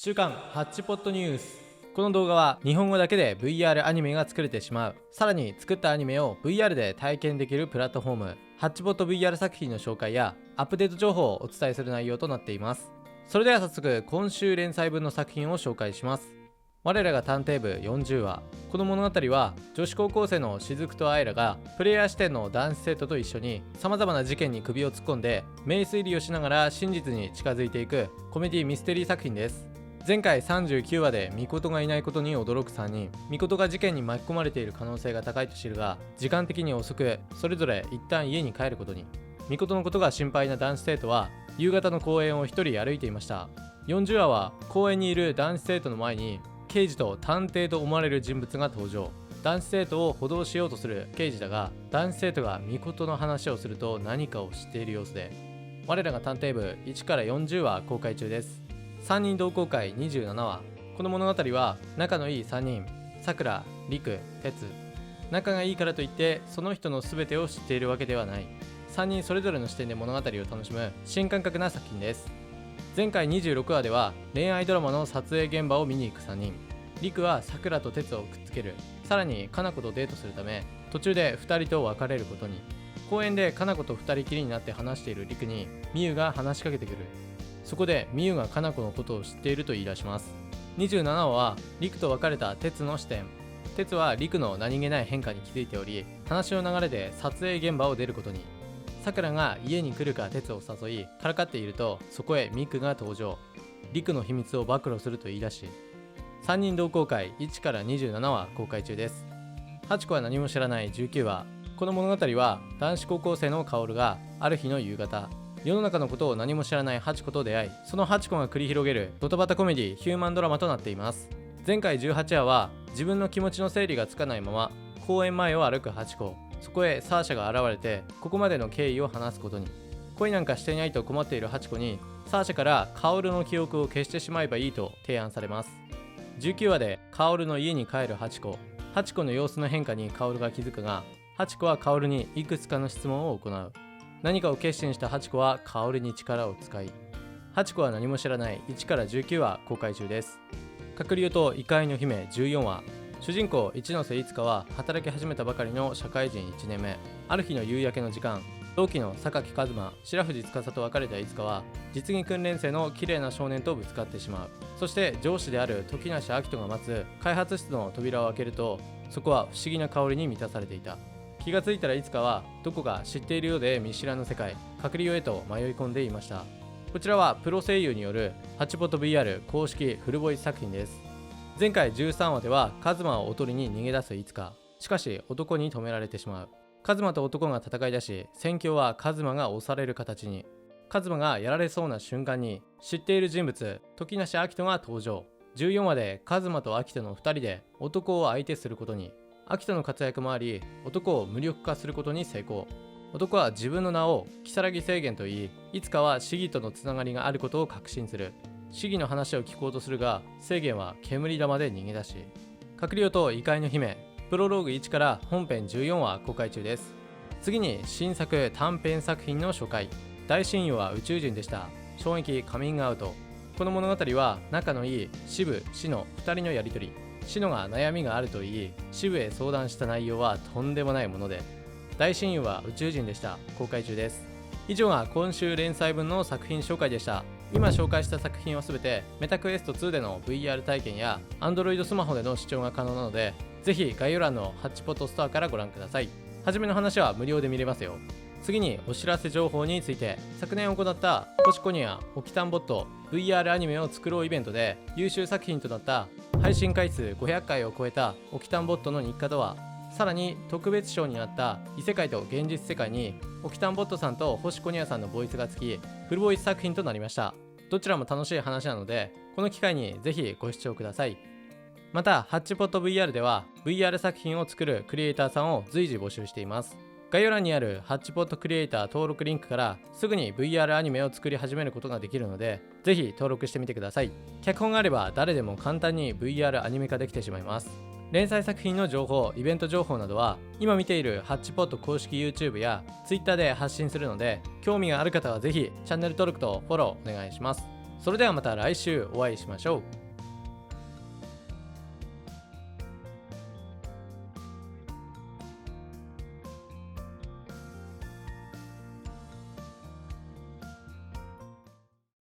週刊ハッチポットニュース。この動画は日本語だけで VR アニメが作れてしまう、さらに作ったアニメを VR で体験できるプラットフォームハッチポット VR 作品の紹介やアップデート情報をお伝えする内容となっています。それでは早速今週連載分の作品を紹介します。我らが探偵部40話。この物語は女子高校生の雫と愛らがプレイヤー視点の男子生徒と一緒に様々な事件に首を突っ込んで名推理をしながら真実に近づいていくコメディミステリー作品です。前回39話でミコトがいないことに驚く3人。ミコトが事件に巻き込まれている可能性が高いと知るが、時間的に遅くそれぞれ一旦家に帰ることに。ミコトのことが心配な男子生徒は夕方の公園を一人歩いていました。40話は公園にいる男子生徒の前に刑事と探偵と思われる人物が登場。男子生徒を補導しようとする刑事だが、男子生徒がミコトの話をすると何かを知っている様子で。我らが探偵部1から40話公開中です。3人同好会27話。この物語は仲のいい3人、さくら、りく、てつ。仲がいいからといってその人の全てを知っているわけではない。3人それぞれの視点で物語を楽しむ新感覚な作品です。前回26話では恋愛ドラマの撮影現場を見に行く3人。りくはさくらとてつをくっつける。さらにかなことデートするため途中で2人と別れることに。公園でかなこと2人きりになって話しているりくにみゆが話しかけてくる。そこでみゆがかなこのことを知っていると言い出します。27話はりくと別れたてつの視点。てつはりくの何気ない変化に気づいており、話の流れで撮影現場を出ることに。さくらが家に来るかてつを誘いからかっていると、そこへみくが登場。りくの秘密を暴露すると言い出し、3人同好会1から27話公開中です。ハチコは何も知らない19話。この物語は男子高校生のカオルがある日の夕方、世の中のことを何も知らないハチコと出会い、そのハチコが繰り広げるドタバタコメディヒューマンドラマとなっています。前回18話は自分の気持ちの整理がつかないまま公園前を歩くハチコ。そこへサーシャが現れてここまでの経緯を話すことに。恋なんかしていないと困っているハチコにサーシャからカオルの記憶を消してしまえばいいと提案されます。19話でカオルの家に帰るハチコ。ハチコの様子の変化にカオルが気づくが、ハチコはカオルにいくつかの質問を行う。何かを決心したハチコはカオルに力を使い。ハチコは何も知らない1から19話公開中です。閣僚と異界の姫14話。主人公一ノ瀬いつかは働き始めたばかりの社会人1年目。ある日の夕焼けの時間、同期の榊一馬、白藤司と別れたいつかは実技訓練生の綺麗な少年とぶつかってしまう。そして上司である時梨明人が待つ開発室の扉を開けると、そこは不思議な香りに満たされていた。気がついたらいつかはどこか知っているようで見知らぬ世界閣僚へと迷い込んでいました。こちらはプロ声優によるハッチポット VR 公式フルボイス作品です。前回13話ではカズマをおとりに逃げ出すいつか。しかし男に止められてしまう。カズマと男が戦い出し、戦況はカズマが押される形に。カズマがやられそうな瞬間に知っている人物時梨明人が登場。14話でカズマと明人の2人で男を相手することに。明人の活躍もあり男を無力化することに成功。男は自分の名を如月正玄と言い、いつかは市議とのつながりがあることを確信する。市議の話を聞こうとするが、正玄は煙玉で逃げ出し。閣僚と異界の姫プロローグ1から本編14話公開中です。次に新作短編作品の初回。大親友は宇宙人でした。衝撃カミングアウト。この物語は仲のいい渋、シノ2人のやりとり。シノが悩みがあると言い、渋へ相談した内容はとんでもないもので、大親友は宇宙人でした公開中です。以上が今週連載分の作品紹介でした。今紹介した作品はすべてメタクエスト2での VR 体験や Android スマホでの視聴が可能なので、ぜひ概要欄のハッチポットストアからご覧ください。はじめの話は無料で見れますよ。次にお知らせ情報について。昨年行ったコシコニアオキタンボット VR アニメを作ろうイベントで優秀作品となった配信回数500回を超えたオキタンボットの日課とは。さらに特別賞になった異世界と現実世界にオキタンボットさんと星コニアさんのボイスがつきフルボイス作品となりました。どちらも楽しい話なのでこの機会にぜひご視聴ください。またハッチポット VR では VR 作品を作るクリエイターさんを随時募集しています。概要欄にあるハッチポットクリエイター登録リンクからすぐに VR アニメを作り始めることができるので、ぜひ登録してみてください。脚本があれば誰でも簡単に VR アニメ化できてしまいます。連載作品の情報、イベント情報などは今見ているハッチポット公式 YouTube や Twitter で発信するので、興味がある方はぜひチャンネル登録とフォローお願いします。それではまた来週お会いしましょう。